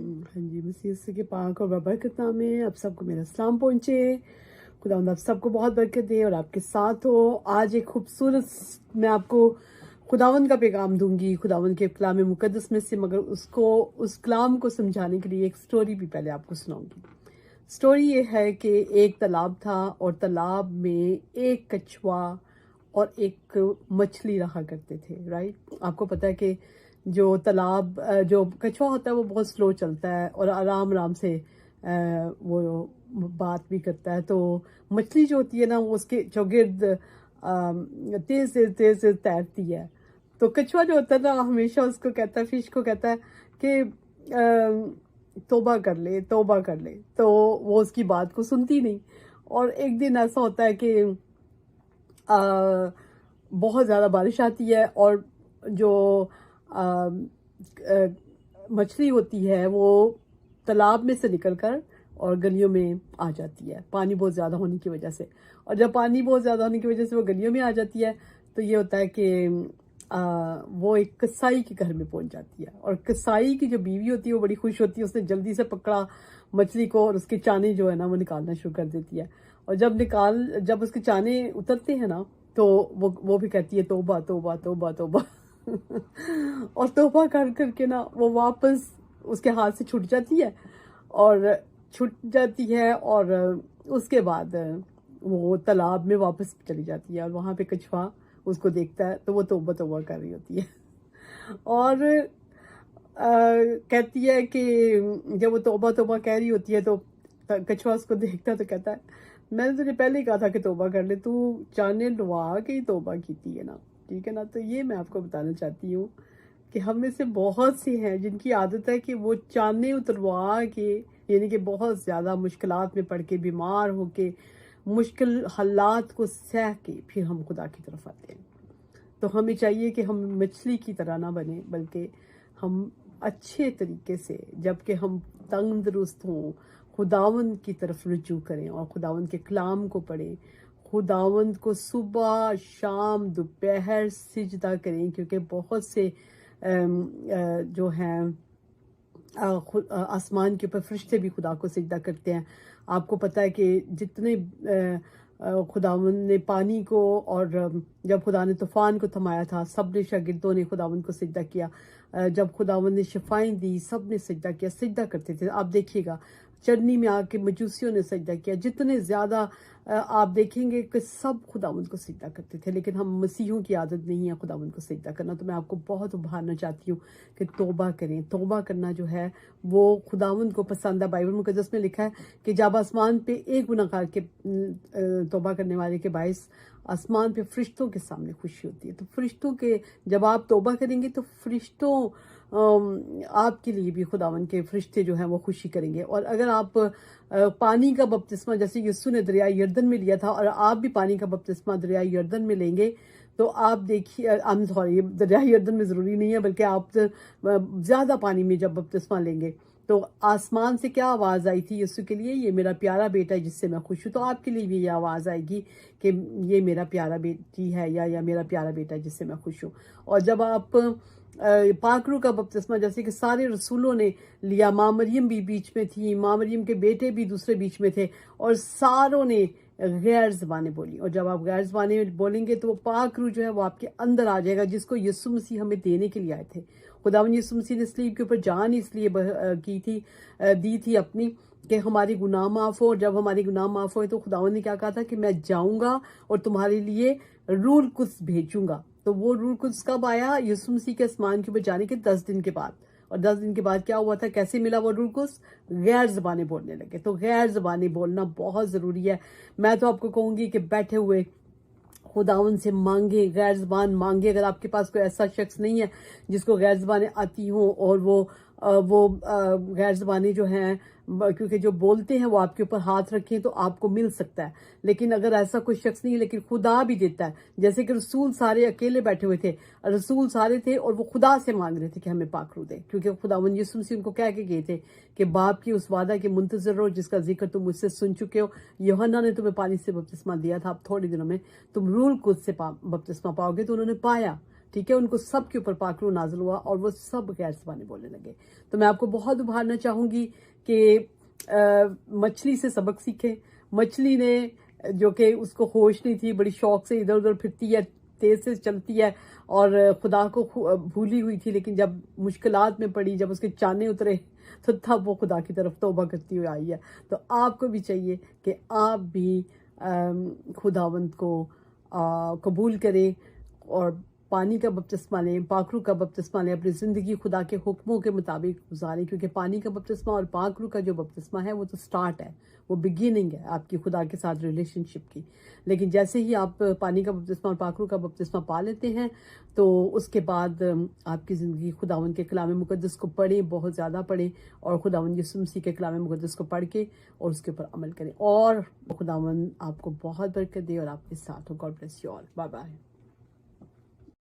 हाँ जी, मसीह यीशु के पाक और बरकत नाम में आप सबको मेरा सलाम पहुँचे। खुदावंद आप सबको बहुत बरकत दे और आपके साथ हो। आज एक खूबसूरत मैं आपको खुदावंद का पैगाम दूंगी, खुदावंद के कलाम मुकद्दस में से, मगर उसको उस कलाम को समझाने के लिए एक स्टोरी भी पहले आपको सुनाऊंगी। स्टोरी ये है कि एक तालाब था और तालाब में एक कछुआ और एक मछली रहा करते थे। राइट, आपको पता है कि जो कछुआ होता है वो बहुत स्लो चलता है और आराम आराम से वो बात भी करता है। तो मछली जो होती है ना, वो उसके चौगिर्द तेज तेज तेज तेज तैरती है। तो कछुआ जो होता है ना, हमेशा उसको कहता है, फिश को कहता है कि तौबा कर ले, तौबा कर ले। तो वो उसकी बात को सुनती नहीं। और एक दिन ऐसा होता है कि बहुत ज़्यादा बारिश आती है और जो मछली होती है वो तालाब में से निकलकर और गलियों में आ जाती है, पानी बहुत ज़्यादा होने की वजह से। और जब पानी बहुत ज़्यादा होने की वजह से वो गलियों में आ जाती है, तो ये होता है कि वो एक कसाई के घर में पहुंच जाती है। और कसाई की जो बीवी होती है वो बड़ी खुश होती है, उसने जल्दी से पकड़ा मछली को और उसके चाने जो है ना वो निकालना शुरू कर देती है। और जब उसके चाने उतरते हैं ना, तो वो भी कहती है तौबा तौबा तौबा तौबा। और तौबा कर करके ना वो वापस उसके हाथ से छूट जाती है और उसके बाद वो तालाब में वापस चली जाती है। और वहाँ पे कछुआ उसको देखता है तो वो तौबा तौबा कर रही होती है। और कहती है कि जब वो तौबा तौबा कह रही होती है तो कछुआ उसको देखता है तो कहता है, मैंने तुझे पहले ही कहा था कि तौबा कर ले, तू चाने लुआ के ही तौबा की है ना। ठीक है ना। तो ये मैं आपको बताना चाहती हूँ कि हम में से बहुत से हैं जिनकी आदत है कि वो चाने उतरवा के, यानी कि बहुत ज़्यादा मुश्किलात में पड़ के, बीमार होके, मुश्किल हालात को सह के फिर हम खुदा की तरफ आते हैं। तो हमें चाहिए कि हम मछली की तरह ना बने, बल्कि हम अच्छे तरीके से, जबकि हम तंदुरुस्त हों, खुदावंद की तरफ रुजू करें और खुदावंद के कलाम को पढ़ें, खुदावंद को सुबह शाम दोपहर सिजदा करें। क्योंकि बहुत से जो हैं आसमान के ऊपर फरिश्ते भी खुदा को सिजदा करते हैं। आपको पता है कि जितने खुदावंद ने पानी को, और जब खुदा ने तूफान को थमाया था, सब ने शागिर्दों ने खुदावंद को सिजदा किया। जब खुदावंद ने शिफाएं दी, सब ने सिजदा किया, सिजदा करते थे। आप देखिएगा चरनी में आके मजूसियों ने सजदा किया। जितने ज़्यादा आप देखेंगे कि सब खुदावंद को सजदा करते थे। लेकिन हम मसीहों की आदत नहीं है खुदावंद को सजदा करना। तो मैं आपको बहुत उभारना चाहती हूँ कि तौबा करें। तौबा करना जो है वो खुदावंद को पसंद है। बाइबल मुकद्दस में लिखा है कि जब आसमान पे एक गुनाहगार के तौबा करने वाले के बायस आसमान पे फरिश्तों के सामने खुशी होती है। तो फरिश्तों के, जब आप तौबा करेंगे तो फरिश्तों आपके लिए भी खुदावंद के फरिश्ते जो हैं वो खुशी करेंगे। और अगर आप पानी का बपतिस्मा जैसे यीशु ने दरिया यरदन में लिया था, और आप भी पानी का बपतिस्मा दरिया यरदन में लेंगे, तो आप देखिए, सॉरी, दरिया यरदन में ज़रूरी नहीं है, बल्कि आप ज़्यादा पानी में जब बपतिस्मा लेंगे तो आसमान से क्या आवाज़ आई थी यीशु के लिए, ये मेरा प्यारा बेटा है जिससे मैं खुश हूँ। तो आपके लिए भी ये आवाज़ आएगी कि ये मेरा प्यारा बेटी है, या मेरा प्यारा बेटा है जिससे मैं खुश हूँ। और जब आप पाकरू का बपतिस्मा जैसे कि सारे रसूलों ने लिया, माँ मरियम भी बीच में थी, माँ मरियम के बेटे भी दूसरे बीच में थे, और सारों ने गैर ज़बानें बोली। और जब आप गैर ज़बानें बोलेंगे तो वो पाकरू जो है वो आपके अंदर आ जाएगा, जिसको यीशु मसीह हमें देने के लिए आए थे। खुदावंद यीशु मसीह ने सलीब के ऊपर जान इसलिए दी थी अपनी कि हमारी गुनाह माफ़ हो। और जब हमारी गुनाह माफ़ हो तो खुदावंद ने क्या कहा था कि मैं जाऊँगा और तुम्हारे लिए रूल कुद्स भेजूँगा। तो वो रूल कुद्स कब आया? यीशु मसीह के आसमान के ऊपर जाने के 10 दिन के बाद। और 10 दिन के बाद क्या हुआ था? कैसे मिला वो रूल कुद्स? गैर ज़बानें बोलने लगे। तो गैर ज़बानें बोलना बहुत ज़रूरी है। मैं तो आपको कहूँगी कि बैठे हुए खुदावंद से मांगे, गैर ज़बान मांगे। अगर आपके पास कोई ऐसा शख्स नहीं है जिसको गैर ज़बानें आती हों, और वो गैर ज़बानें जो हैं, क्योंकि जो बोलते हैं वो आपके ऊपर हाथ रखें तो आपको मिल सकता है। लेकिन अगर ऐसा कोई शख्स नहीं है, लेकिन खुदा भी देता है। जैसे कि रसूल सारे अकेले बैठे हुए थे, रसूल सारे थे और वो खुदा से मांग रहे थे कि हमें पाकरू दे, क्योंकि खुदावंद यीशु मसीह उनको कह के गए थे कि बाप की उस वादा के मुंतज़िर रहो जिसका जिक्र तुम मुझसे सुन चुके हो। यूहन्ना ने तुम्हें पानी से बपतिस्मा दिया था, अब थोड़े दिनों में तुम रूल कुद्स से बपतिस्मा पाओगे। तो उन्होंने पाया, ठीक है, उनको सब के ऊपर पाक रूह नाजिल हुआ और वो सब गैर ज़बानी बोलने लगे। तो मैं आपको बहुत उभारना चाहूँगी कि मछली से सबक सीखें। मछली ने जो कि उसको होश नहीं थी, बड़ी शौक से इधर उधर फिरती है, तेज से चलती है और खुदा को भूली हुई थी, लेकिन जब मुश्किलात में पड़ी, जब उसके चाने उतरे तो तब वो खुदा की तरफ तौबा करती हुई आई है। तो आपको भी चाहिए कि आप भी खुदावंद को कबूल करें और पानी का बपतिस्मा लें, पाक रूह का बपतिस्मा लें, अपनी ज़िंदगी खुदा के हुक्मों के मुताबिक गुजारें, क्योंकि पानी का बपतिस्मा और पाक रूह का जो बपतिस्मा है वो तो स्टार्ट है, वो बिगिनिंग है आपकी खुदा के साथ रिलेशनशिप की। लेकिन जैसे ही आप पानी का बपतिस्मा और पाक रूह का बपतिस्मा पा लेते हैं तो उसके बाद आपकी ज़िंदगी खुदावंद के कलाम मुक़द्दस को पढ़ें, बहुत ज़्यादा पढ़ें और खुदावंद यीशु मसीह के कलाम मुक़द्दस को पढ़ के और उसके ऊपर अमल करें और खुदावंद आपको बहुत बरकत दे और आपके साथ हो। God bless you all. Bye bye.